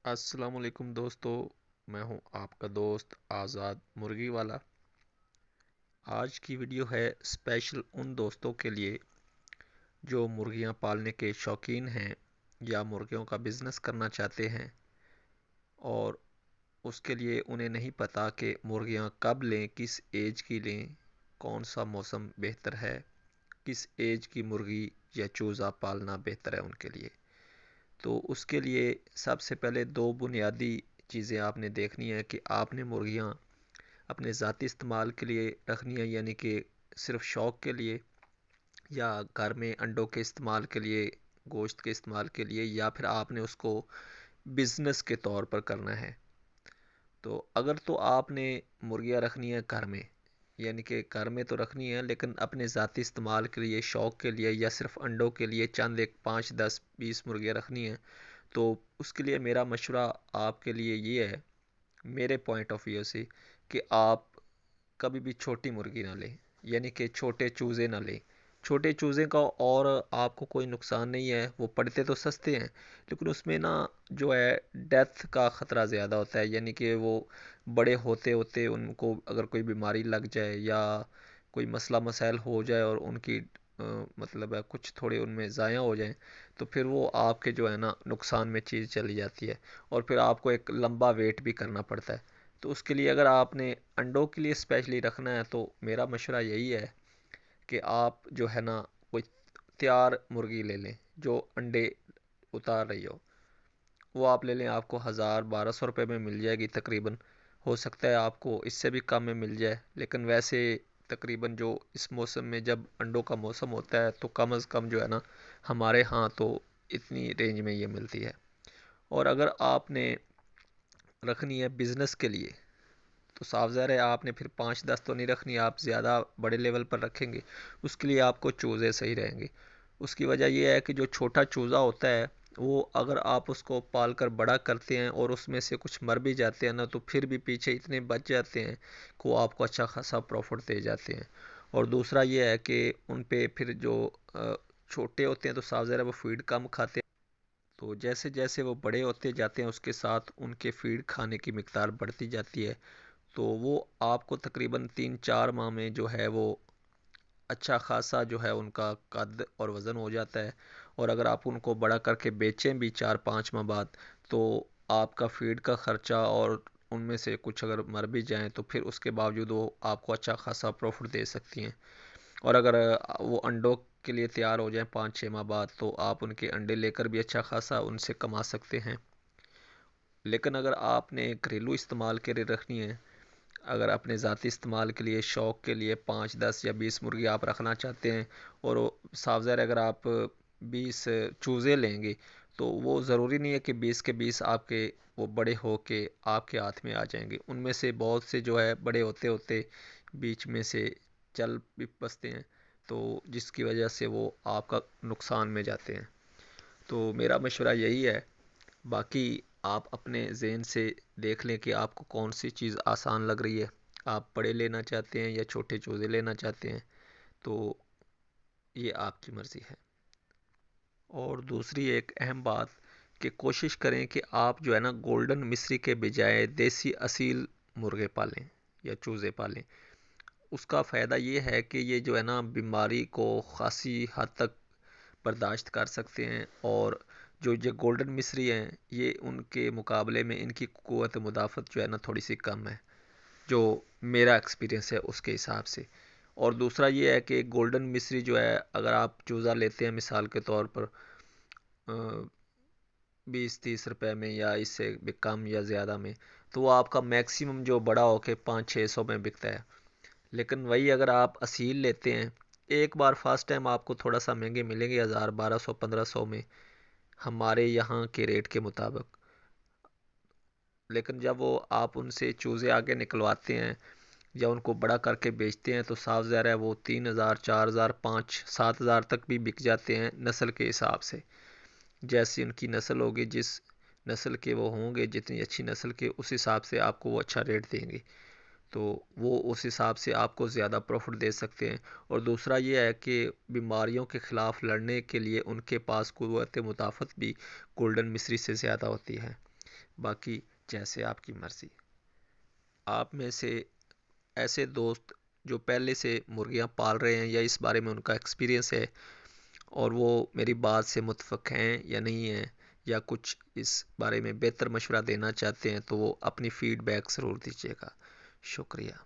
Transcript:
अस्सलाम वालेकुम दोस्तों। मैं हूं आपका दोस्त आज़ाद मुर्गी वाला। आज की वीडियो है स्पेशल उन दोस्तों के लिए जो मुर्गियां पालने के शौकीन हैं या मुर्गियों का बिज़नेस करना चाहते हैं और उसके लिए उन्हें नहीं पता कि मुर्गियां कब लें, किस एज की लें, कौन सा मौसम बेहतर है, किस एज की मुर्गी या चूज़ा पालना बेहतर है उनके लिए। तो उसके लिए सबसे पहले दो बुनियादी चीज़ें आपने देखनी है कि आपने मुर्गियां अपने ज़ाती इस्तेमाल के लिए रखनी है, यानी कि सिर्फ शौक़ के लिए, या घर में अंडों के इस्तेमाल के लिए, गोश्त के इस्तेमाल के लिए, या फिर आपने उसको बिज़नेस के तौर पर करना है। तो अगर तो आपने मुर्गियाँ रखनी है घर में, यानी कि घर में तो रखनी है लेकिन अपने ज़ाती इस्तेमाल के लिए, शौक़ के लिए, या सिर्फ अंडों के लिए चंद एक 5 10 20 मुर्गियाँ रखनी हैं, तो उसके लिए मेरा मशवरा आपके लिए ये है, मेरे पॉइंट ऑफ व्यू से, कि आप कभी भी छोटी मुर्गी ना लें, यानी कि छोटे चूज़े ना लें। छोटे चूज़े का और आपको कोई नुकसान नहीं है, वो पड़ते तो सस्ते हैं लेकिन उसमें ना जो है डेथ का ख़तरा ज़्यादा होता है, यानी कि वो बड़े होते होते उनको अगर कोई बीमारी लग जाए या कोई मसला मसाइल हो जाए और उनकी मतलब है कुछ थोड़े उनमें ज़ाया हो जाए, तो फिर वो आपके जो है ना नुकसान में चीज़ चली जाती है और फिर आपको एक लंबा वेट भी करना पड़ता है। तो उसके लिए अगर आपने अंडों के लिए स्पेशली रखना है तो मेरा मशवरा यही है कि आप जो है ना कोई तैयार मुर्गी ले लें जो अंडे उतार रही हो। वो आप ले लें, आपको 1000 1200 रुपये में मिल जाएगी तकरीबन। हो सकता है आपको इससे भी कम में मिल जाए, लेकिन वैसे तकरीबन जो इस मौसम में जब अंडों का मौसम होता है तो कम अज़ कम जो है ना हमारे यहाँ तो इतनी रेंज में ये मिलती है। और अगर आपने रखनी है बिज़नेस के लिए तो साफ ज़ाहिर है आपने फिर 5 10 तो नहीं रखनी, आप ज़्यादा बड़े लेवल पर रखेंगे, उसके लिए आपको चूज़े सही रहेंगे। उसकी वजह यह है कि जो छोटा चूज़ा होता है वो अगर आप उसको पाल कर बड़ा करते हैं और उसमें से कुछ मर भी जाते हैं ना, तो फिर भी पीछे इतने बच जाते हैं कि वो आपको अच्छा खासा प्रॉफिट दे जाते हैं। और दूसरा ये है कि उन पे फिर जो छोटे होते हैं तो साफ ज़ाहिर है वो फीड कम खाते हैं, तो जैसे जैसे वो बड़े होते जाते हैं उसके साथ उनके फीड खाने की मिकदार बढ़ती जाती है। तो वो आपको तकरीबन 3 4 माह में जो है वो अच्छा खासा जो है उनका कद और वज़न हो जाता है। और अगर आप उनको बड़ा करके बेचें भी 4 5 माह बाद, तो आपका फीड का ख़र्चा और उनमें से कुछ अगर मर भी जाएं तो फिर उसके बावजूद वो आपको अच्छा खासा प्रॉफिट दे सकती हैं। और अगर वो अंडों के लिए तैयार हो जाएं 5 6 माह बाद, तो आप उनके अंडे लेकर भी अच्छा खासा उनसे कमा सकते हैं। लेकिन अगर आपने घरेलू इस्तेमाल के लिए रखनी है, अगर अपने ज़ाती इस्तेमाल के लिए, शौक़ के लिए 5 10 या 20 मुर्गी आप रखना चाहते हैं, और साफ ज़ाहिर है अगर आप 20 चूज़े लेंगे तो वो ज़रूरी नहीं है कि 20 के 20 आपके वो बड़े हो के आपके हाथ में आ जाएंगे। उनमें से बहुत से जो है बड़े होते होते बीच में से चल भी बसते हैं, तो जिसकी वजह से वो आपका नुकसान में जाते हैं। तो मेरा मशवरा यही है। बाकी आप अपने ज़हन से देख लें कि आपको कौन सी चीज़ आसान लग रही है, आप बड़े लेना चाहते हैं या छोटे चूज़े लेना चाहते हैं, तो ये आपकी मर्ज़ी है। और दूसरी एक अहम बात कि कोशिश करें कि आप जो है ना गोल्डन मिस्री के बजाय देसी असील मुर्गे पालें या चूज़े पालें। उसका फ़ायदा ये है कि ये जो है ना बीमारी को खासी हद तक बर्दाश्त कर सकते हैं, और जो ये गोल्डन मिस्री हैं ये उनके मुकाबले में इनकी क़ुव्वत मुदाफ़त जो है ना थोड़ी सी कम है, जो मेरा एक्सपीरियंस है उसके हिसाब से। और दूसरा ये है कि गोल्डन मिस्री जो है अगर आप चूज़ा लेते हैं मिसाल के तौर पर 20 30 रुपए में या इससे भी कम या ज़्यादा में, तो वो आपका मैक्सिमम जो बड़ा हो के 5 6 सौ में बिकता है। लेकिन वही अगर आप असील लेते हैं, एक बार फर्स्ट टाइम आपको थोड़ा सा महंगे मिलेंगे, 1000 1200 1500 में हमारे यहाँ के रेट के मुताबिक। लेकिन जब वो आप उनसे चूज़े आगे निकलवाते हैं या उनको बड़ा करके बेचते हैं तो साफ ज़ाहिर है वो 3000 4000 5 7000 तक भी बिक जाते हैं नस्ल के हिसाब से। जैसी उनकी नस्ल होगी, जिस नस्ल के वो होंगे, जितनी अच्छी नस्ल के, उस हिसाब से आपको वो अच्छा रेट देंगे, तो वो उस हिसाब से आपको ज़्यादा प्रॉफिट दे सकते हैं। और दूसरा ये है कि बीमारियों के ख़िलाफ़ लड़ने के लिए उनके पास क़ुव्वत मुदाफ़त भी गोल्डन मिस्री से ज़्यादा होती है। باقی جیسے آپ کی مرضی۔ آپ میں سے ایسے دوست جو پہلے سے مرغیاں پال رہے ہیں یا اس بارے میں ان کا ایکسپیرینس ہے اور وہ میری بات سے متفق ہیں یا نہیں ہیں، یا کچھ اس بارے میں بہتر مشورہ دینا چاہتے ہیں، تو وہ اپنی فیڈ بیک ضرور دیجیے گا۔ شکریہ۔